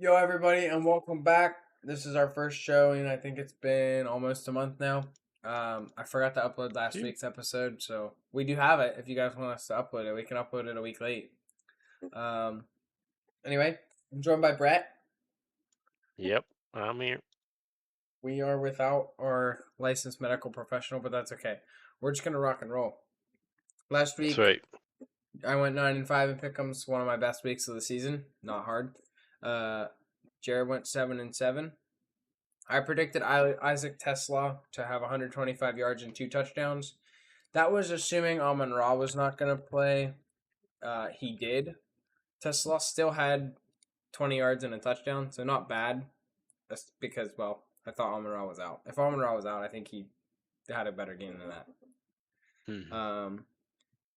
Yo, everybody, and welcome back. This is our first show, and I think it's been almost a month now. I forgot to upload last Shoot. week's episode, so we do have it. If you guys want us to upload it, we can upload it a week late. Um, anyway, I'm joined by Brett. Yep, I'm here. We are without our licensed medical professional, but that's okay. We're just gonna rock and roll. Last That's week, right. I went 9-5 in pick'ems. One of my best weeks of the season. Not hard. Uh, Jared went 7-7. I predicted Isaac Tesla to have 125 yards and 2 touchdowns. That was assuming Amon Ra was not going to play. He did. Tesla still had 20 yards and a touchdown, so not bad. That's because, well, I thought Amon Ra was out. If Amon Ra was out, I think he had a better game than that. Mhm.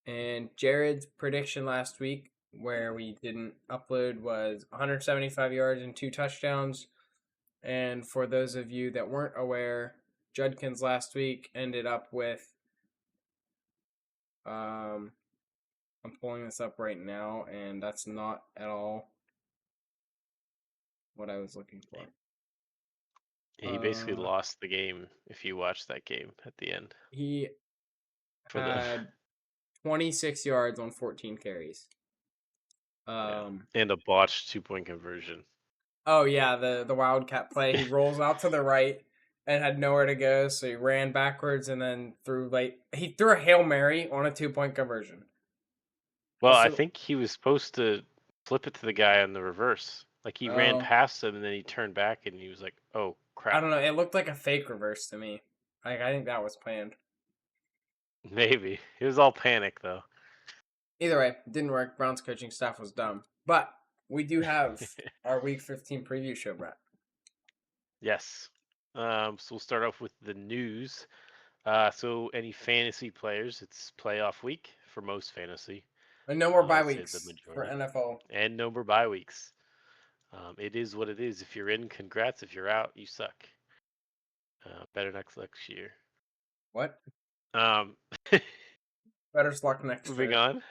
And Jared's prediction last week, where we didn't upload, was 175 yards and 2 touchdowns. And for those of you that weren't aware, Judkins last week ended up with I'm pulling this up right now, and that's not at all what I was looking for. He basically Uh, lost the game if you watch that game at the end he for them. had 26 yards on 14 carries. Yeah, Um, and a botched 2-point conversion. oh yeah, the Wildcat play. He rolls out to the right and had nowhere to go, so he ran backwards and then he threw a Hail Mary on a 2-point conversion. Well, I So, think he was supposed to flip it to the guy on the reverse. Like he ran oh, past him and then he turned back and he was like, "Oh I crap." don't know. It looked like a fake reverse to me. Like I think that was planned. Maybe it was all panic though. Either way, it didn't work. Browns coaching staff was dumb. But we do have our Week 15 preview show, Brett. Yes. So we'll start off with the news. So any fantasy players, it's playoff week for most fantasy. And no more bye I'd say the weeks for majority, NFL. and no more bye weeks. It is what it is. If you're in, congrats. If you're out, you suck. Better next year. What? Um, Better luck next moving year. on.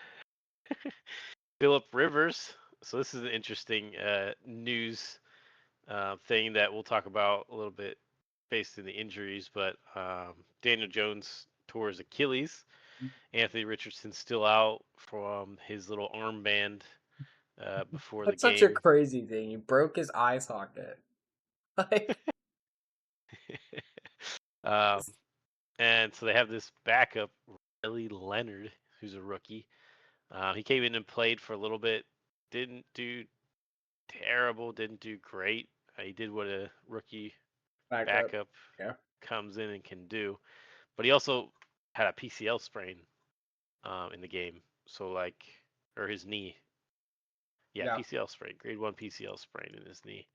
Philip Rivers. So this is an interesting news thing that we'll talk about a little bit based in the injuries. But Daniel Jones tore his Achilles. Anthony Richardson's still out from his little armband before the That's such a game. crazy thing. He broke his eye socket. Like, um, and so they have this backup, Riley Leonard, who's a rookie. He came in and played for a little bit. Didn't do terrible. Didn't do great. He did what a rookie back up. backup Yeah. comes in and can do. But he also had a PCL sprain in the game. So or his knee. Yeah, Yeah. PCL sprain, grade 1 PCL sprain in his knee.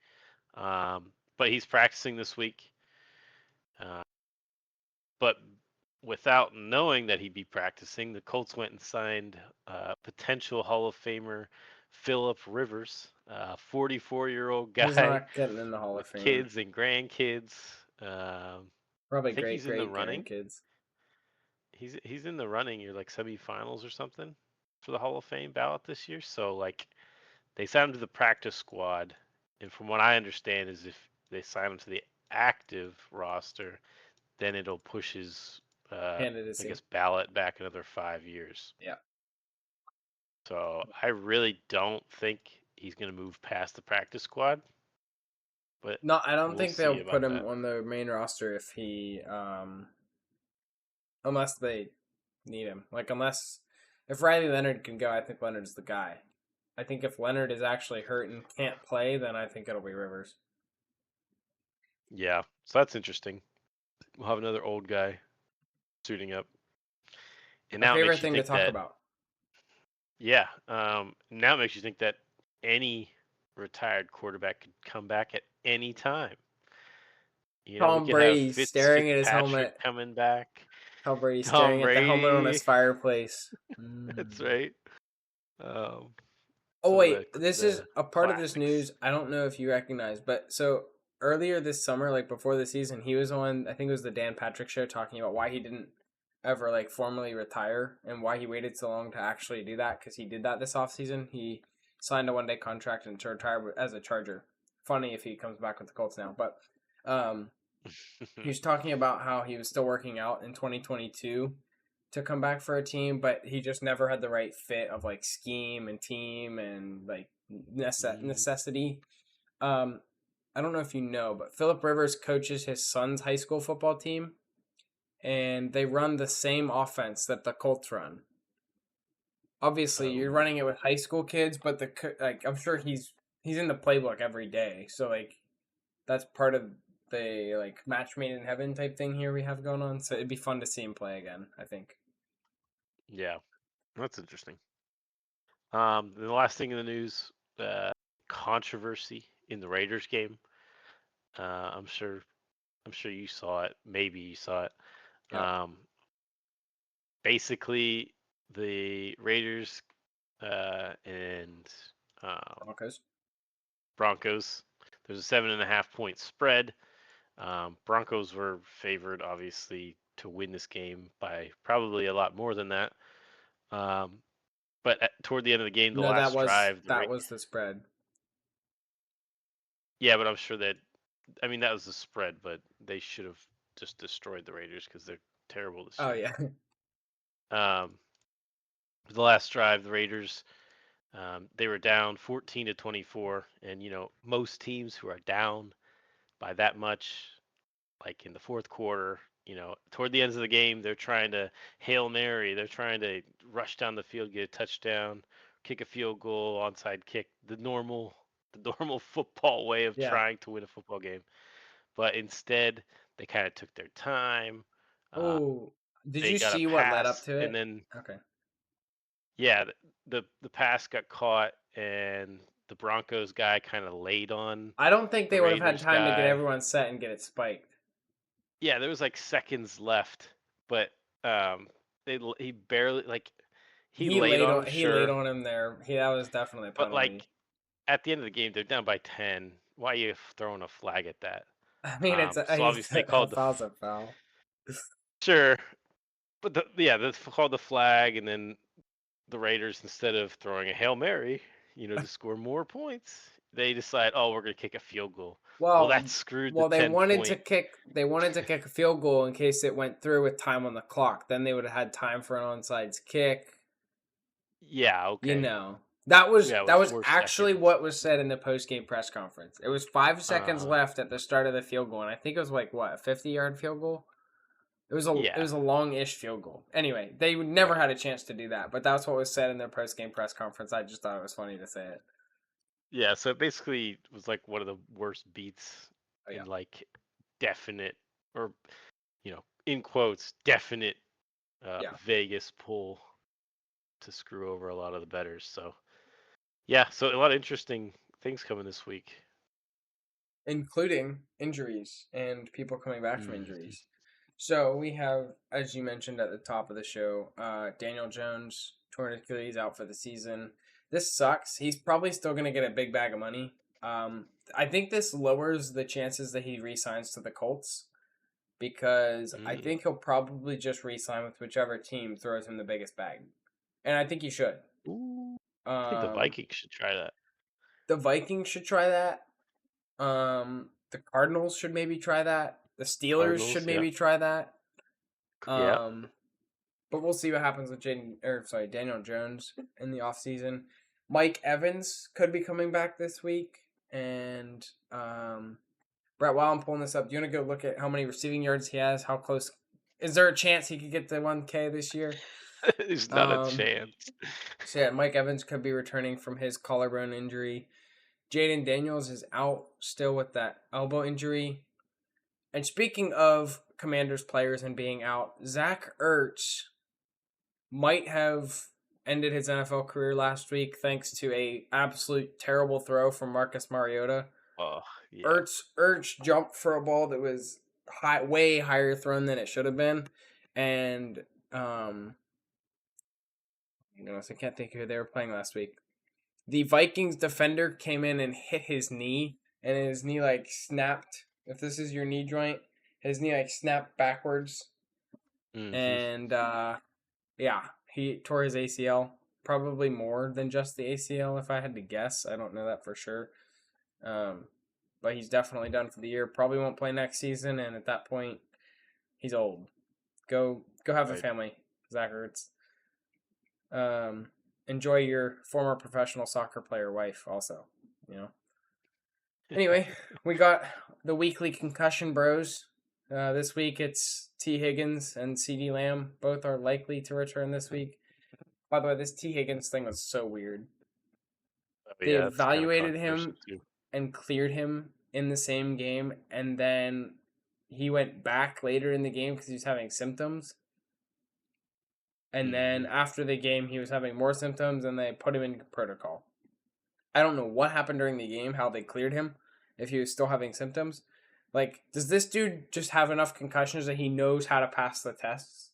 But he's practicing this week. Uh, but without knowing that he'd be practicing, the Colts went and signed potential Hall of Famer Philip Rivers, 44-year-old He's guy not getting in the Hall of with Fame. kids and grandkids. I Probably think great he's in the great running. grandkids. He's in the running. You're like semifinals or something for the Hall of Fame ballot this year. So like they signed him to the practice squad, and from what I understand is if they sign him to the active roster, then it'll push his, I Candidacy. guess, ballot back another 5 years. Yeah. So I really don't think he's going to move past the practice squad, but No, I don't we'll think they'll see put about him that. on the main roster if he unless they need him. Like unless if Riley Leonard can go, I think Leonard's the guy. I think if Leonard is actually hurt and can't play, then I think it'll be Rivers. Yeah, so that's interesting. We'll have another old guy suiting up, and My now it favorite makes you thing to think talk that, about. yeah, now it makes you think that any retired quarterback could come back at any time. We Tom could have Brady staring at his Fitzpatrick helmet. coming back. Tom Brady Tom staring at the helmet on his Brady. fireplace. That's Mm. right. Um, Oh some of wait, this is the a part of this classics. news. I don't know if you recognize, but so earlier this summer, like before the season, he was on. I think it was the Dan Patrick show talking about why he didn't ever like formally retire and why he waited so long to actually do that because he did that this offseason. He signed a 1-day contract and to retire as a Charger. funny if he comes back with the Colts now. But he was talking about how he was still working out in 2022 to come back for a team, but he just never had the right fit of like scheme and team and like necessity. I don't know if you know, but Phillip Rivers coaches his son's high school football team, and they run the same offense that the Colts run. Obviously, you're running it with high school kids, but I'm sure he's in the playbook every day. So like, that's part of the like match made in heaven type thing here we have going on. So it'd be fun to see him play again, I think. Yeah, that's interesting. The last thing in the news, controversy in the Raiders game. I'm sure you saw it. Maybe you saw it. Yeah. Basically, the Raiders and Broncos. There's a 7.5 point spread. Broncos were favored, obviously, to win this game by probably a lot more than that. But toward the end of the game, the last drive, that was the spread. Yeah, but I'm sure that was the spread, but they should have just destroyed the Raiders because they're terrible this year. Oh yeah. The last drive, the Raiders, they were down 14-24, and most teams who are down by that much, like in the fourth quarter, toward the ends of the game, they're trying to Hail Mary, they're trying to rush down the field, get a touchdown, kick a field goal, onside kick, the normal football way of trying to win a football game. But instead, they kind of took their time. Did you see what led up to it? And then okay. Yeah, the pass got caught, and the Broncos guy kind of laid on. I don't think they would have had time to get everyone set and get it spiked. Yeah, there was like seconds left, but he barely he laid on him. He laid on him there. That was definitely a penalty. But like at the end of the game, they're down by 10. Why are you throwing a flag at that? I mean, so obviously they called a foul. Sure, but they called the flag, and then the Raiders, instead of throwing a Hail Mary, to score more points, they decide, we're going to kick a field goal. Well, that screwed the 10 they wanted to kick a field goal in case it went through with time on the clock. Then they would have had time for an onside kick. Yeah, okay. That was actually what was said in the post-game press conference. It was 5 seconds left at the start of the field goal, and I think it was like a 50-yard field goal. It was a long-ish field goal. Anyway, they never had a chance to do that, but that's what was said in their post-game press conference. I just thought it was funny to say it. Yeah, so it basically was like one of the worst beats in like definite, or in quotes, definite Vegas pull to screw over a lot of the bettors. So so a lot of interesting things coming this week, including injuries and people coming back from injuries. So we have, as you mentioned at the top of the show, Daniel Jones torn Achilles out for the season. This sucks. He's probably still going to get a big bag of money. I think this lowers the chances that he re-signs to the Colts, because I think he'll probably just re-sign with whichever team throws him the biggest bag. And I think he should. I think the Vikings should try that. The Vikings should try that. The Cardinals should maybe try that. The Steelers should maybe try that. But we'll see what happens with Daniel Jones in the offseason. Mike Evans could be coming back this week. And Brett, while I'm pulling this up, do you want to go look at how many receiving yards he has? How close? Is there a chance he could get to 1K this year? There's not a chance. So Mike Evans could be returning from his collarbone injury. Jaden Daniels is out still with that elbow injury. And speaking of Commanders players and being out, Zach Ertz might have ended his NFL career last week thanks to a absolute terrible throw from Marcus Mariota. Oh, yeah. Ertz jumped for a ball that was way higher thrown than it should have been, and I can't think of who they were playing last week. The Vikings defender came in and hit his knee, and his knee snapped. If this is your knee joint, his knee snapped backwards, and he tore his ACL. Probably more than just the ACL, if I had to guess. I don't know that for sure. but he's definitely done for the year. Probably won't play next season, and at that point, he's old. Go have a Right. family, Zach Ertz. Enjoy your former professional soccer player wife also, you know. Anyway, we got the weekly concussion bros. This week it's T. Higgins and CeeDee Lamb. Both are likely to return this week. By the way, this T. Higgins thing was so weird. Oh, They yeah, that's kind of evaluated controversial him too. and cleared him in the same game, and then he went back later in the game because he was having symptoms. And then Mhm. after the game, he was having more symptoms, and they put him in protocol. I don't know what happened during the game, how they cleared him, if he was still having symptoms. Like, does this dude just have enough concussions that he knows how to pass the tests?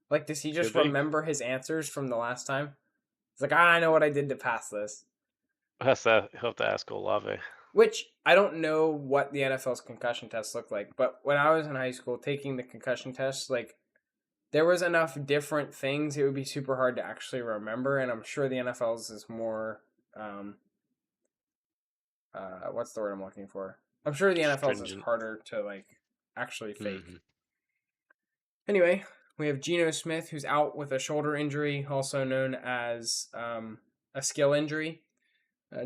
Like, does he just Could be. remember his answers from the last time? It's like, I know what I did to pass this. He'll have to ask Olave. Which I don't know what the NFL's concussion tests look like, but when I was in high school taking the concussion tests, like there was enough different things it would be super hard to actually remember, and I'm sure the NFL's is more what's the word I'm looking for? I'm sure the NFL's is Stringent. harder to like actually fake. Hmm. Anyway, we have Geno Smith who's out with a shoulder injury, also known as a skill injury.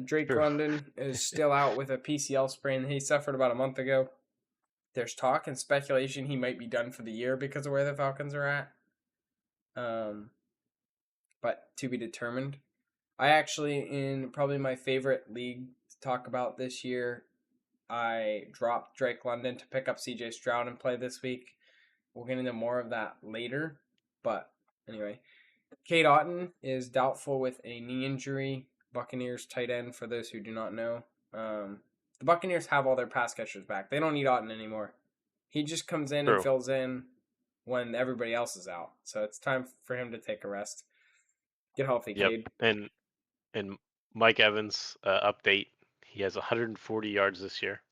Drake True. London is still out with a PCL sprain he suffered about a month ago. There's talk and speculation he might be done for the year because of where the Falcons are at. But to be determined. I actually, in probably my favorite league to talk about this year, I dropped Drake London to pick up CJ Stroud and play this week. We'll get into more of that later. But anyway, Cade Otton is doubtful with a knee injury. Buccaneers tight end, for those who do not know. The Buccaneers have all their pass catchers back. They don't need Otton anymore. He just comes in and True. fills in when everybody else is out. So it's time for him to take a rest. Get healthy, Yep. Cade. And Mike Evans update. He has 140 yards this year.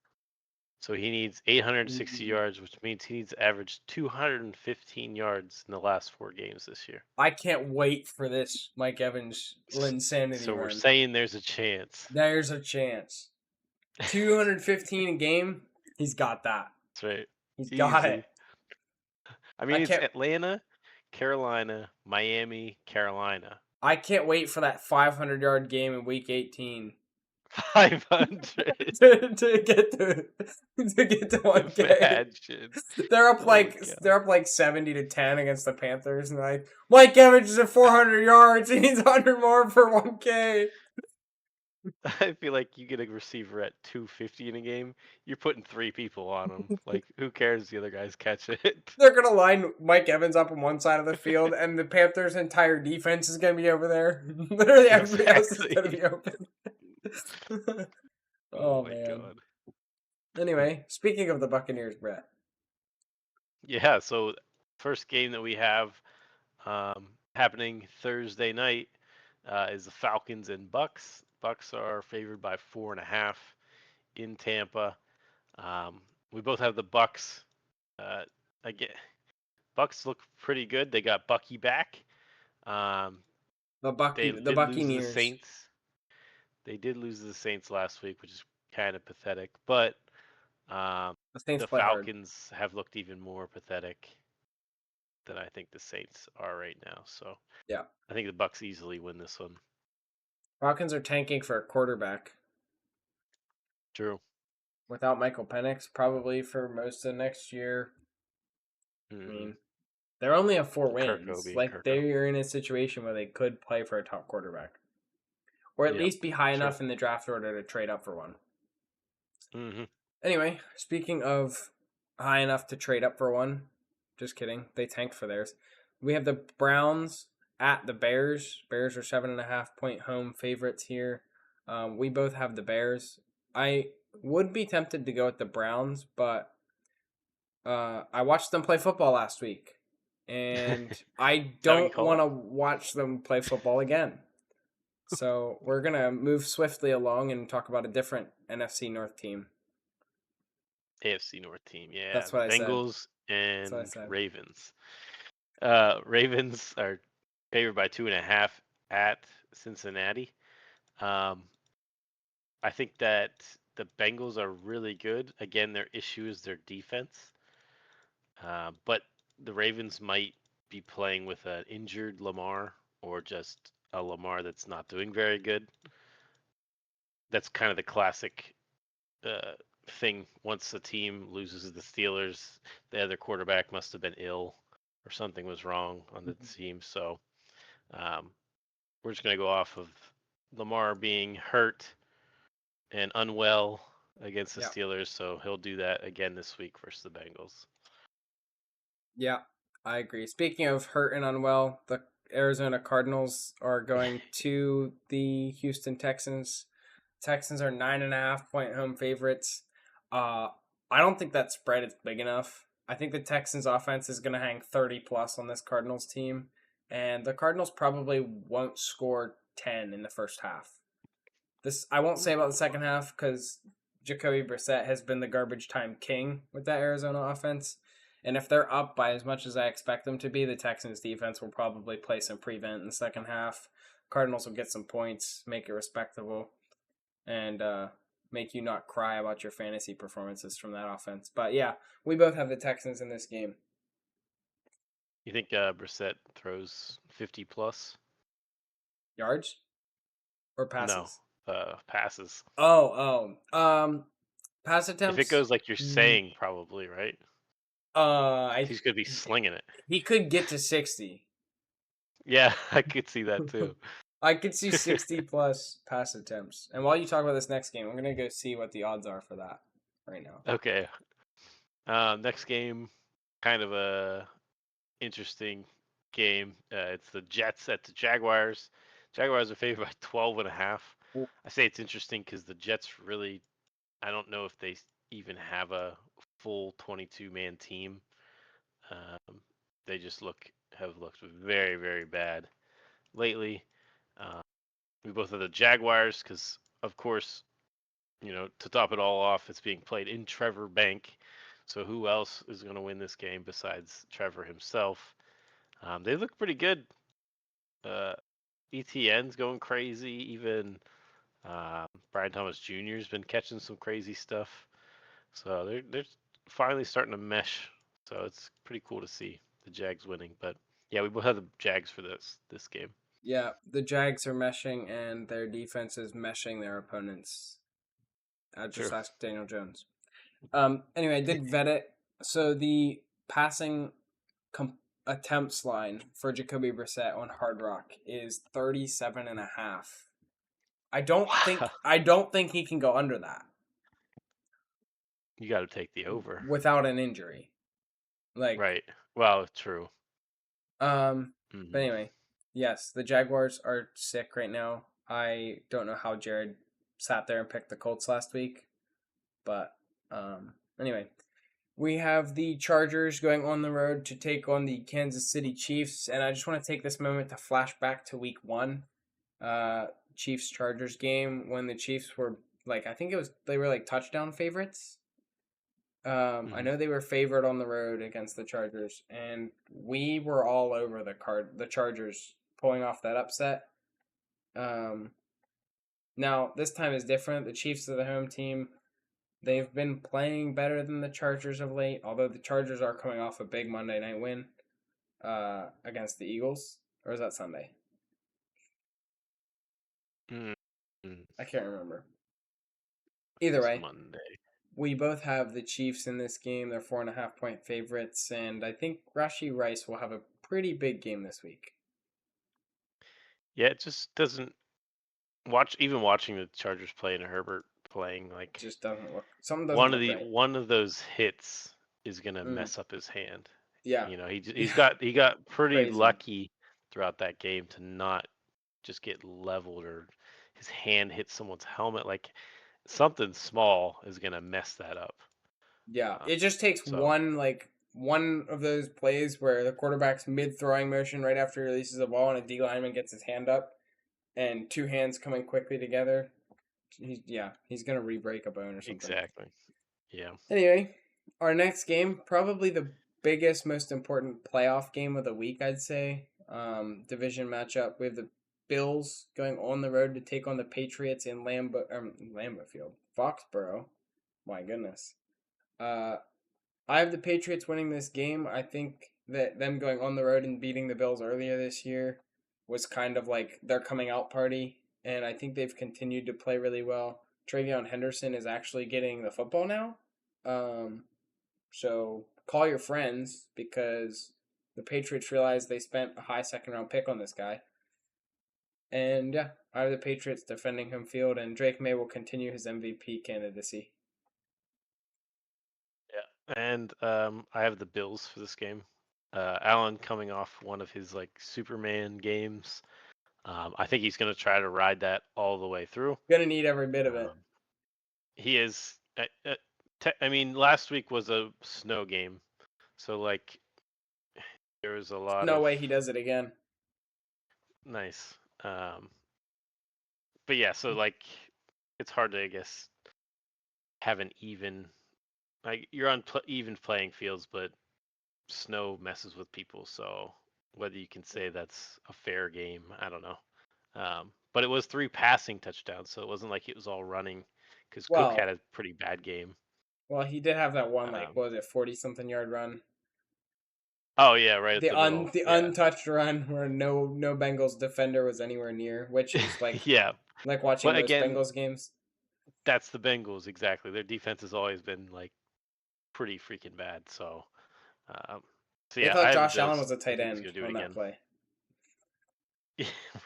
So he needs 860 yards, which means he needs to average 215 yards in the last 4 games this year. I can't wait for this Mike Evans insanity So we're run. saying there's a chance. There's a chance. 215 a game, he's got that. That's right. He's got Easy. it. I I mean, it's can't Atlanta, Carolina, Miami, Carolina. I can't wait for that 500-yard game in week 18 500. to get to 1K. Imagine. They're up Oh like God. they're up like 70-10 against the Panthers, and like Mike Evans is at 400 yards. He needs 100 more for 1K. I feel like you get a receiver at 250 in a game, you're putting 3 people on him. Like, who cares if the other guys catch it? They're gonna line Mike Evans up on one side of the field, and the Panthers' entire defense is gonna be over there. Literally, everybody else is gonna be open. Oh Oh my man. God. Anyway, speaking of the Buccaneers, Brett. Yeah, so first game that we have happening Thursday night is the Falcons and Bucks. Bucks are favored by 4.5 in Tampa. We both have the Bucks. Again, Bucks look pretty good. They got Bucky back. The They the did lose to the Buccaneers. Saints. They did lose to the Saints last week, which is kind of pathetic. But The Saints the play hard. Falcons have looked even more pathetic than I think the Saints are right now. So Yeah. I think the Bucks easily win this one. Falcons are tanking for a quarterback. True. Without Michael Penix, probably for most of next year. Mm-hmm. I mean, they're only at 4 Kirk wins. Obi, Like, Kirk Obi. they're in a situation where they could play for a top quarterback. Or at Yep, least be high true. enough in the draft order to trade up for one. Mm-hmm. Anyway, speaking of high enough to trade up for one, just kidding. They tanked for theirs. We have the Browns at the Bears. Bears are 7.5-point home favorites here. We both have the Bears. I would be tempted to go with the Browns, but I watched them play football last week, and I Having don't call want to watch them play football again. So we're gonna move swiftly along and talk about a different NFC North team. AFC North team. Yeah, That's the what I said. Bengals That's what I and said. Ravens. Ravens are favored by 2.5 at Cincinnati. I think that the Bengals are really good. Again, their issue is their defense. But the Ravens might be playing with an injured Lamar or just a Lamar that's not doing very good. That's kind of the classic thing. Once a team loses the Steelers, the other quarterback must have been ill or something was wrong on the team. So um, we're just going to go off of Lamar being hurt and unwell against the Yeah. Steelers. So he'll do that again this week versus the Bengals. Yeah, I agree. Speaking of hurt and unwell, the Arizona Cardinals are going to the Houston Texans. Texans are 9.5-point home favorites. I don't think that spread is big enough. I think the Texans offense is going to hang 30 plus on this Cardinals team, and the Cardinals probably won't score 10 in the first half. This I won't say about the second half because Jacoby Brissett has been the garbage time king with that Arizona offense. And if they're up by as much as I expect them to be, the Texans defense will probably play some prevent in the second half. Cardinals will get some points, make it respectable, and make you not cry about your fantasy performances from that offense. But yeah, we both have the Texans in this game. You think Brissett throws 50 plus? Yards or No, passes? passes. Pass attempts. If it goes like you're saying, probably, right? He's gonna be slinging it. He could get to 60. Yeah, I could see that too. I could see 60 plus pass attempts. And while you talk about this next game, I'm going to go see what the odds are for that right now. Okay. Next game, kind of a interesting game. It's the Jets at the Jaguars. Jaguars are favored by 12.5. I say it's interesting because the Jets really, I don't know if they even have a full 22-man team. They just have looked very, very bad lately. We both have the Jaguars because, of course, to top it all off, it's being played in Trevor Bank. So who else is going to win this game besides Trevor himself? They look pretty good. ETN's going crazy. Even Brian Thomas Jr. has been catching some crazy stuff. So they're finally starting to mesh. So it's pretty cool to see the Jags winning. But yeah, we both have the Jags for this game. Yeah, the Jags are meshing and their defense is meshing their opponents. I just True. asked Daniel Jones. Anyway, I did vet it. So the passing attempts line for Jacoby Brissett on Hard Rock is 37.5. I don't think he can go under that. You got to take the over without an injury. Right. Well, true. But anyway, yes, the Jaguars are sick right now. I don't know how Jared sat there and picked the Colts last week, but anyway, we have the Chargers going on the road to take on the Kansas City Chiefs, and I just want to take this moment to flash back to Week 1, Chiefs-Chargers game when the Chiefs were they were touchdown favorites. I know they were favored on the road against the Chargers, and we were all over the Chargers pulling off that upset. Now, this time is different. The Chiefs are the home team. They've been playing better than the Chargers of late, although the Chargers are coming off a big Monday night win against the Eagles. Or is that Sunday? I can't remember. Either way, Monday. We both have the Chiefs in this game. They're 4.5-point favorites, and I think Rashee Rice will have a pretty big game this week. Yeah, it just doesn't even watching the Chargers play and Herbert playing just doesn't look. Something doesn't look right. One of those hits is gonna mess up his hand. Yeah, he got pretty lucky throughout that game to not just get leveled or his hand hit someone's helmet. Like something small is gonna mess that up. Yeah, it just takes one of those plays where the quarterback's mid-throwing motion right after he releases the ball and a D lineman gets his hand up, and two hands coming quickly together. He's gonna re-break a bone or something. Exactly. Yeah. Anyway, our next game, probably the biggest, most important playoff game of the week, I'd say. Division matchup. We have the Bills going on the road to take on the Patriots in Lambeau Field, Foxborough. My goodness. I have the Patriots winning this game. I think that them going on the road and beating the Bills earlier this year was kind of like their coming out party, and I think they've continued to play really well. Travion Henderson is actually getting the football now. So call your friends because the Patriots realized they spent a high second round pick on this guy. And yeah, I have the Patriots defending home field, and Drake May will continue his MVP candidacy. Yeah, and I have the Bills for this game. Allen coming off one of his like Superman games. I think he's going to try to ride that all the way through. Gonna need every bit of it. He is. I mean, last week was a snow game, so like there was a lot. No way he does it again. Nice. But yeah, so like it's hard to, I guess, have an even, like you're on even playing fields, but snow messes with people. So whether you can say that's a fair game, I don't know. But it was 3 passing touchdowns, so it wasn't like it was all running, because Cook had a pretty bad game. Well, he did have that one, what was it, 40-something yard run? Oh yeah, right. The untouched run where no Bengals defender was anywhere near, which is like yeah, like watching most Bengals games. That's the Bengals, exactly. Their defense has always been like pretty freaking bad. So, yeah, I thought Josh Allen was a tight end on that play.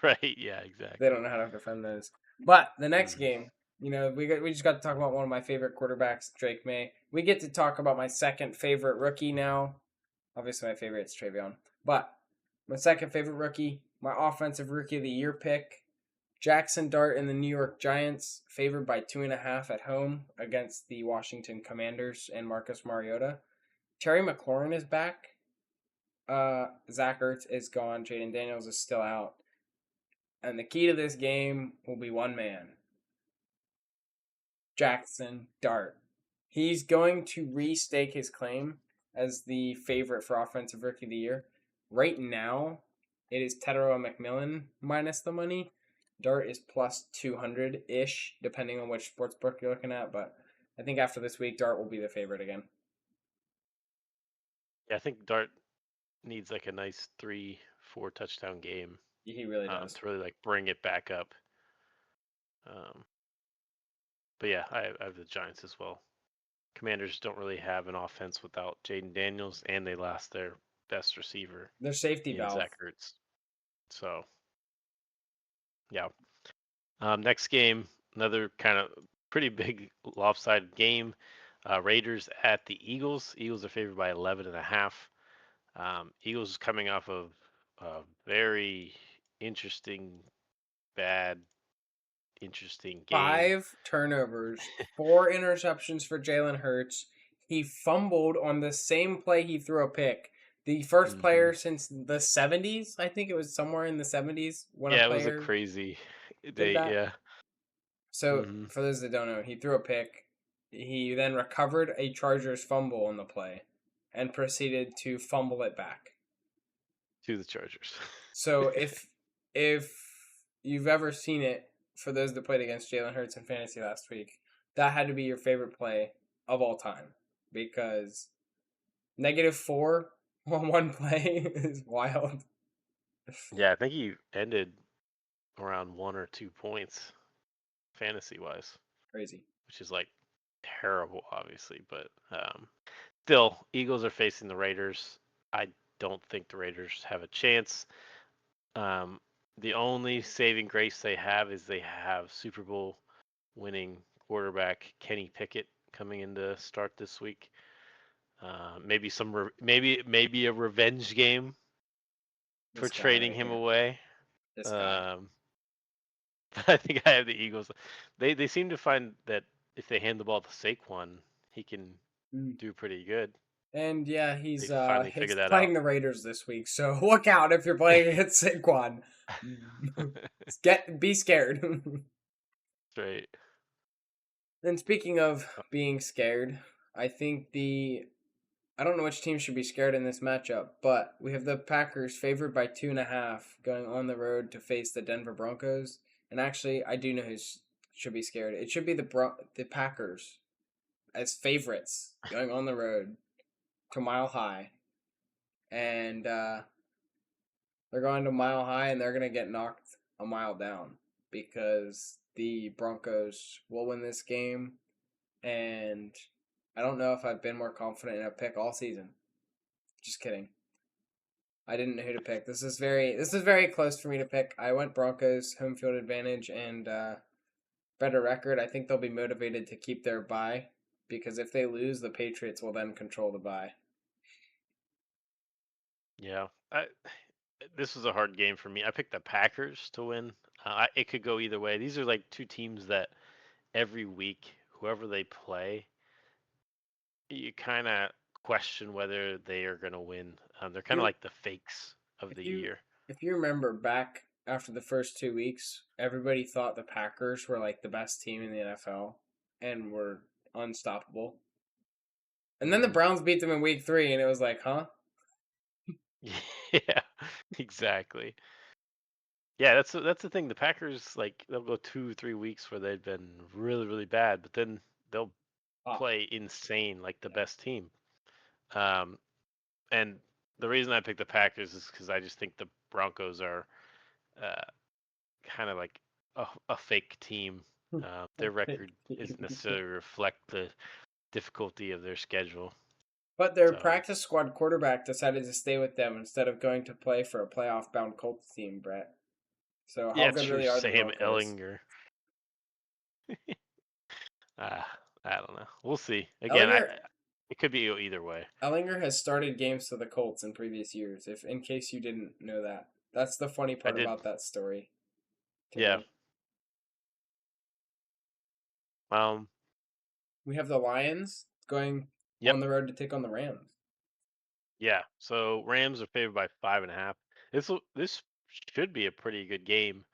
Right. Yeah. Exactly. They don't know how to defend those. But the next game, we just got to talk about one of my favorite quarterbacks, Drake May. We get to talk about my second favorite rookie now. Obviously, my favorite is Travion. But my second favorite rookie, my offensive rookie of the year pick, Jackson Dart and the New York Giants, favored by 2.5 at home against the Washington Commanders and Marcus Mariota. Terry McLaurin is back. Zach Ertz is gone. Jaden Daniels is still out. And the key to this game will be one man. Jackson Dart. He's going to restake his claim as the favorite for Offensive Rookie of the Year. Right now, it is Tetairoa McMillan minus the money. Dart is plus 200-ish, depending on which sportsbook you're looking at. But I think after this week, Dart will be the favorite again. Yeah, I think Dart needs like a nice 3-4 touchdown game. He really does. To really like bring it back up. But yeah, I have the Giants as well. Commanders don't really have an offense without Jaden Daniels, and they lost their best receiver. Their safety valve. Zach Ertz. So, yeah. Next game, another kind of pretty big lopsided game. Raiders at the Eagles. Eagles are favored by 11.5. Eagles is coming off of a very interesting game. 5 turnovers, 4 interceptions for Jalen Hurts. He fumbled on the same play he threw a pick. The first player since the 70s, I think it was somewhere in the 70s. It was a crazy. Yeah. So, for those that don't know, he threw a pick. He then recovered a Chargers fumble on the play and proceeded to fumble it back to the Chargers. So, if you've ever seen it, for those that played against Jalen Hurts in fantasy last week, that had to be your favorite play of all time because -4 on one play is wild. Yeah, I think he ended around 1 or 2 points fantasy-wise. Crazy. Which is like terrible, obviously, but still, Eagles are facing the Raiders. I don't think the Raiders have a chance. The only saving grace they have is they have Super Bowl winning quarterback Kenny Pickett coming in to start this week. Maybe maybe a revenge game for trading him away. But I think I have the Eagles. They seem to find that if they hand the ball to Saquon, he can do pretty good. And yeah, he's playing the Raiders this week, so look out if you're playing against Saquon. Be scared. Right. And speaking of being scared, I think I don't know which team should be scared in this matchup, but we have the Packers favored by 2.5 going on the road to face the Denver Broncos. And actually, I do know who should be scared. It should be the Packers as favorites going on the road to Mile High, and they're going to Mile High, and they're gonna get knocked a mile down because the Broncos will win this game. And I don't know if I've been more confident in a pick all season. Just kidding. I didn't know who to pick. This is very close for me to pick. I went Broncos, home field advantage, and better record. I think they'll be motivated to keep their bye because if they lose, the Patriots will then control the bye. Yeah, this was a hard game for me. I picked the Packers to win. It could go either way. These are like two teams that every week, whoever they play, you kind of question whether they are going to win. They're kind of like the fakes of the year. If you remember back after the first 2 weeks, everybody thought the Packers were like the best team in the NFL and were unstoppable. And then the Browns beat them in week 3, and it was like, huh? Yeah, exactly. Yeah, that's the thing. The Packers, like, they'll go 2-3 weeks where they've been really, really bad, but then they'll play insane, like the best team. And the reason I picked the Packers is because I just think the Broncos are kind of like a fake team. Their record isn't necessarily reflect the difficulty of their schedule. But their practice squad quarterback decided to stay with them instead of going to play for a playoff-bound Colts team, Brett. So how good really are the Sam Broncos? Ellinger. I don't know. We'll see. Again, it could be either way. Ellinger has started games for the Colts in previous years. If in case you didn't know that, that's the funny part about that story. Yeah. We have the Lions going on the road to take on the Rams. Yeah. So Rams are favored by 5.5. This should be a pretty good game.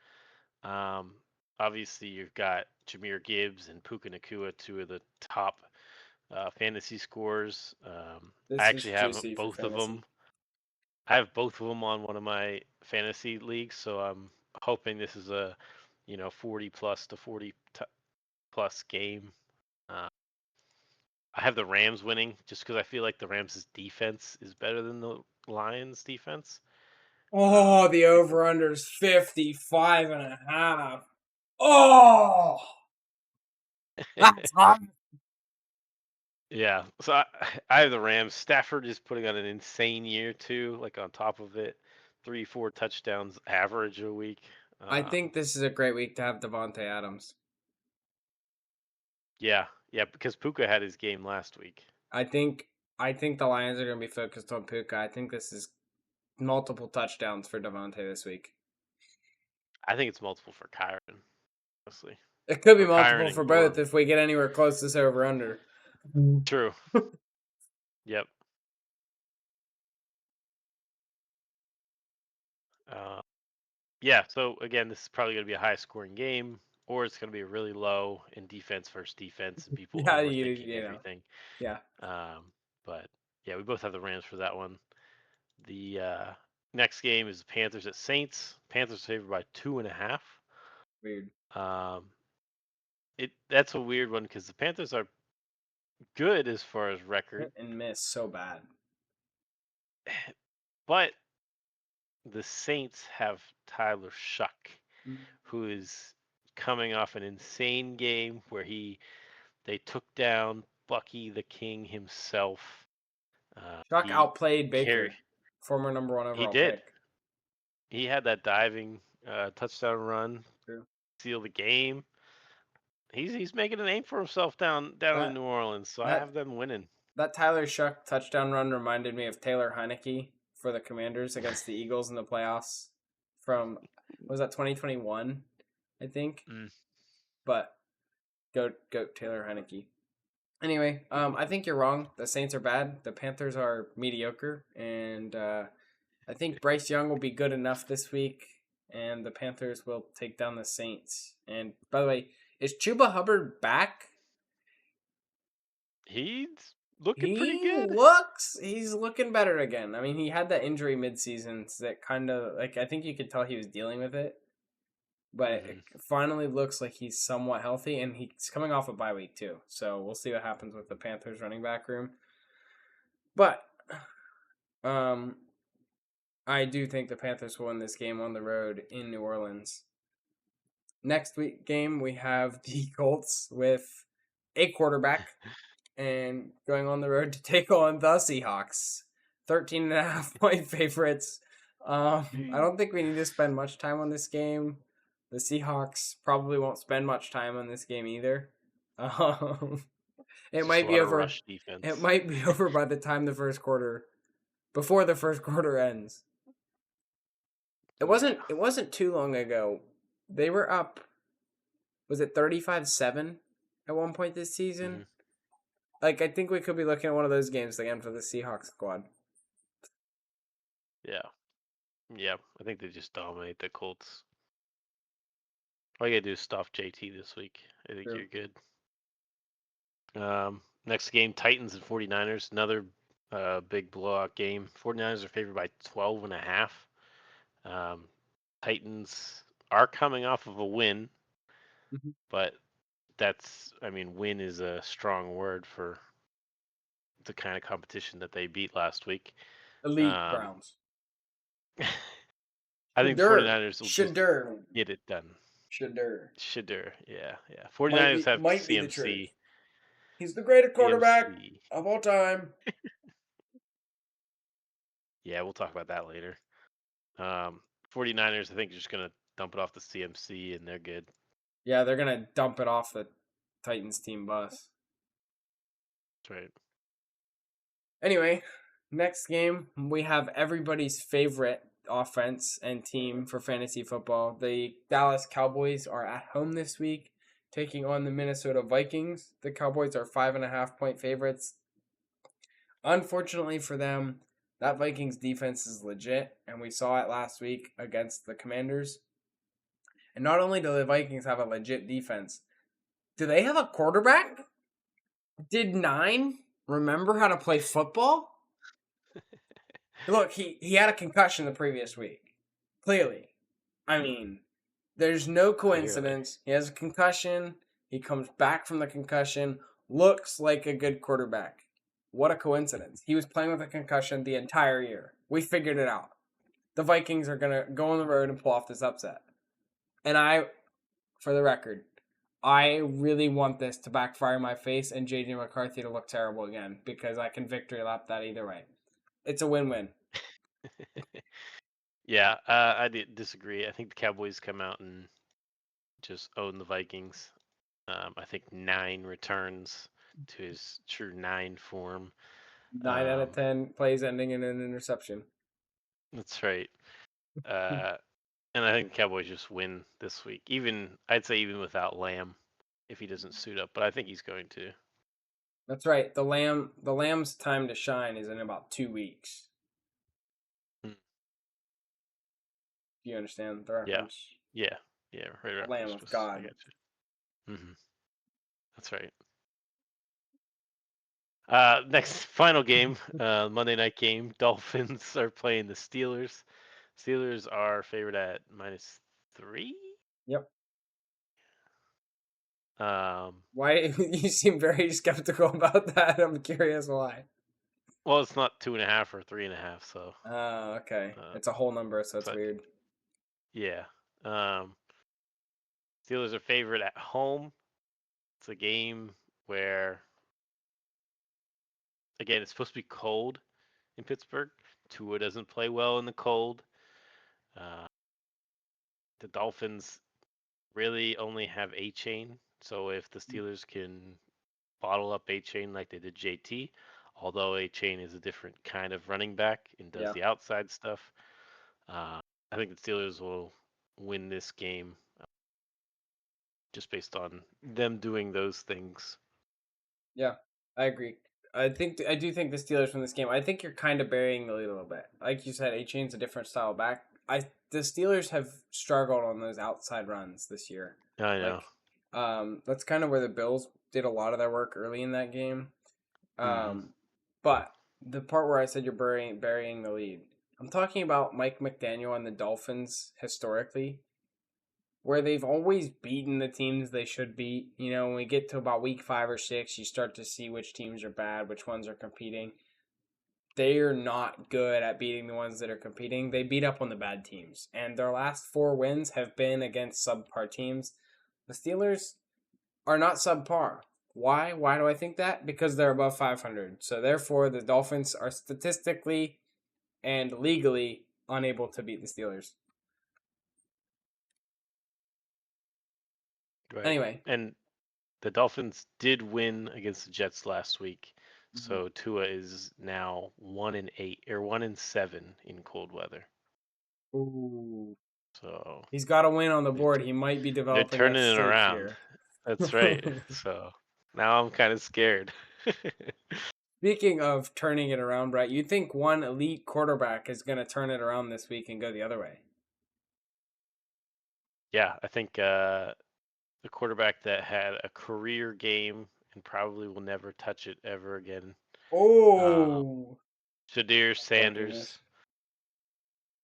Obviously, you've got Jahmyr Gibbs and Puka Nacua, two of the top fantasy scorers. I actually have both of them. I have both of them on one of my fantasy leagues, so I'm hoping this is a 40 plus to 40 plus game. I have the Rams winning just because I feel like the Rams' defense is better than the Lions' defense. Oh, the over-under is 55.5. Oh! That's hot. Yeah, so I have the Rams. Stafford is putting on an insane year too, like on top of it. 3-4 touchdowns average a week. I think this is a great week to have Davante Adams. Yeah, because Puka had his game last week. I think the Lions are going to be focused on Puka. I think this is multiple touchdowns for Davante this week. I think it's multiple for Kyren, honestly. It could be multiple for both if we get anywhere close to this over-under. True. Yep. Yeah, so again, this is probably going to be a high-scoring game, or it's going to be really low in defense versus defense, and people overthinking everything. Yeah. But yeah, we both have the Rams for that one. The next game is the Panthers at Saints. Panthers favored by 2.5. Weird. That's a weird one because the Panthers are good as far as record and miss so bad. But the Saints have Tyler Shuck, who is coming off an insane game where they took down Bucky the King himself. Shuck outplayed Baker, former number 1 overall He did. pick. He had that diving touchdown run, seal the game. He's making a name for himself down in New Orleans, so I have them winning. That Tyler Shuck touchdown run reminded me of Taylor Heineke for the Commanders against the Eagles in the playoffs from, was that 2021, I think? But go Taylor Heineke. Anyway, I think you're wrong. The Saints are bad. The Panthers are mediocre. And I think Bryce Young will be good enough this week. And the Panthers will take down the Saints. And by the way, is Chuba Hubbard back? He's looking pretty good. He's looking better again. I mean, he had that injury midseason that kind of like I think you could tell he was dealing with it, but it Hmm. finally looks like he's somewhat healthy, and he's coming off a bye week too. So we'll see what happens with the Panthers running back room. But um, I do think the Panthers will win this game on the road in New Orleans. Next week game we have the Colts with a quarterback and going on the road to take on the Seahawks. 13.5 point favorites. I don't think we need to spend much time on this game. The Seahawks probably won't spend much time on this game either. Um, it Just a might be lot of over. rush defense. It might be over by the time before the first quarter ends. It wasn't too long ago. They were up. Was it 35-7 at one point this season? Mhm. Like, I think we could be looking at one of those games again for the Seahawks squad. Yeah. Yeah. I think they just dominate the Colts. All you gotta do is stop JT this week. I think True. you're good. Next game, Titans and 49ers. Another big blowout game. 49ers are favored by 12.5. Titans are coming off of a win, Mhm. but win is a strong word for the kind of competition that they beat last week. Elite Um, Browns. I think the Shadur. 49ers will just Shadur. get it done. Shadur. Shadur, yeah. 49ers have Might be the truth. CMC. He's the greatest quarterback CMC. of all time. Yeah, we'll talk about that later. 49ers, I think, are just going to dump it off the CMC, and they're good. Yeah, they're gonna dump it off the Titans team bus. That's right. Anyway, next game we have everybody's favorite offense and team for fantasy football. The Dallas Cowboys are at home this week, taking on the Minnesota Vikings. The Cowboys are 5.5 point favorites. Unfortunately for them, that Vikings defense is legit, and we saw it last week against the Commanders. And not only do the Vikings have a legit defense, do they have a quarterback? Did Nine remember how to play football? Look, he had a concussion the previous week. Clearly. I mean, there's no coincidence. He has a concussion. He comes back from the concussion. Looks like a good quarterback. What a coincidence. He was playing with a concussion the entire year. We figured it out. The Vikings are going to go on the road and pull off this upset. And for the record, I really want this to backfire in my face and JJ McCarthy to look terrible again because I can victory lap that either way. It's a win-win. Yeah, I disagree. I think the Cowboys come out and just own the Vikings. I think 9 returns to his true 9 form. 9 out of 10 plays ending in an interception. That's right. And I think the Cowboys just win this week. I'd say even without Lamb, if he doesn't suit up. But I think he's going to. That's right. The Lamb's time to shine is in about 2 weeks. Hmm. Do you understand the reference? Yeah. Right. Lamb of God. I got you. That's right. Next final game, Monday night game. Dolphins are playing the Steelers. Steelers are favored at -3. Yep. Why you seem very skeptical about that? I'm curious why. Well, it's not 2.5 or 3.5, so. Oh, okay. It's a whole number, so it's weird. Yeah. Steelers are favored at home. It's a game where, again, it's supposed to be cold in Pittsburgh. Tua doesn't play well in the cold. The Dolphins really only have A-Chain, so if the Steelers can bottle up A-Chain like they did JT, although A-Chain is a different kind of running back and does the outside stuff, I think the Steelers will win this game just based on them doing those things. Yeah, I agree. I do think the Steelers win this game. I think you're kind of burying the lead a little bit. Like you said, A-Chain's a different style back. The Steelers have struggled on those outside runs this year. I know. That's kind of where the Bills did a lot of their work early in that game. But the part where I said you're burying the lead, I'm talking about Mike McDaniel and the Dolphins historically, where they've always beaten the teams they should beat. You know, when we get to about week 5 or 6, you start to see which teams are bad, which ones are competing. They are not good at beating the ones that are competing. They beat up on the bad teams, and their last 4 wins have been against subpar teams. The Steelers are not subpar. Why? Why do I think that? Because they're above 500. So therefore, the Dolphins are statistically and legally unable to beat the Steelers. Right. Anyway, And the Dolphins did win against the Jets last week. So Tua is now 1-8 or 1-7 in cold weather. ooh, So he's got a win on the board. He might be they're developing a turning it streak around. here. That's right. So now I'm kind of scared. Speaking of turning it around, Brett, you think one elite quarterback is going to turn it around this week and go the other way? Yeah, I think the quarterback that had a career game and probably will never touch it ever again. Oh, Shadir oh goodness. Sanders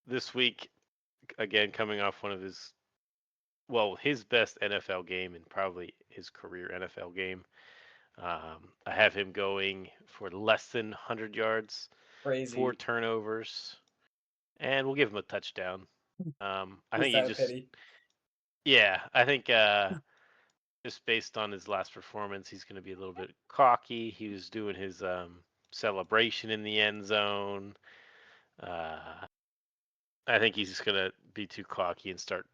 this week, again, coming off one of his best NFL game and probably his career NFL game. I have him going for less than 100 yards, 4 Crazy. turnovers, and we'll give him a touchdown. I Just think he out of just, pity. yeah, I think just based on his last performance, he's going to be a little bit cocky. He was doing his celebration in the end zone. I think he's just going to be too cocky and start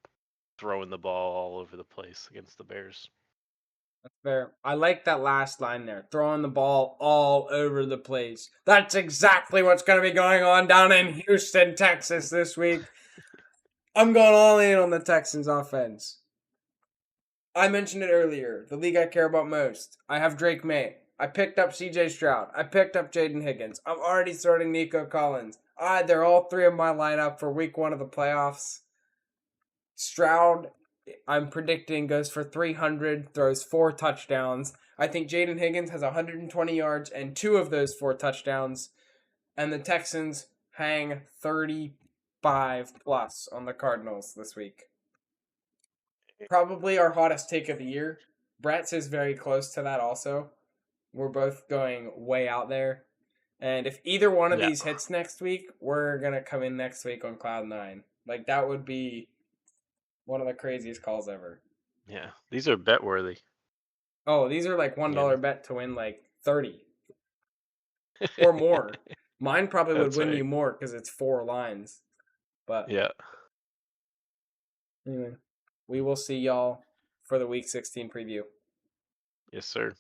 throwing the ball all over the place against the Bears. That's fair. I like that last line there. Throwing the ball all over the place. That's exactly what's going to be going on down in Houston, Texas this week. I'm going all in on the Texans offense. I mentioned it earlier. The league I care about most. I have Drake May. I picked up CJ Stroud. I picked up Jaden Higgins. I'm already starting Nico Collins. They're all three of my lineup for week 1 of the playoffs. Stroud, I'm predicting, goes for 300, throws 4 touchdowns. I think Jaden Higgins has 120 yards and 2 of those 4 touchdowns. And the Texans hang 35 plus on the Cardinals this week. Probably our hottest take of the year. Brett's is very close to that also. We're both going way out there. And if either one of these hits next week, we're going to come in next week on Cloud 9. Like, that would be one of the craziest calls ever. Yeah, these are bet worthy. Oh, these are like $1 bet to win like 30 or more. Mine probably would win you more because it's 4 lines. But yeah. Anyway, we will see y'all for the Week 16 preview. Yes, sir.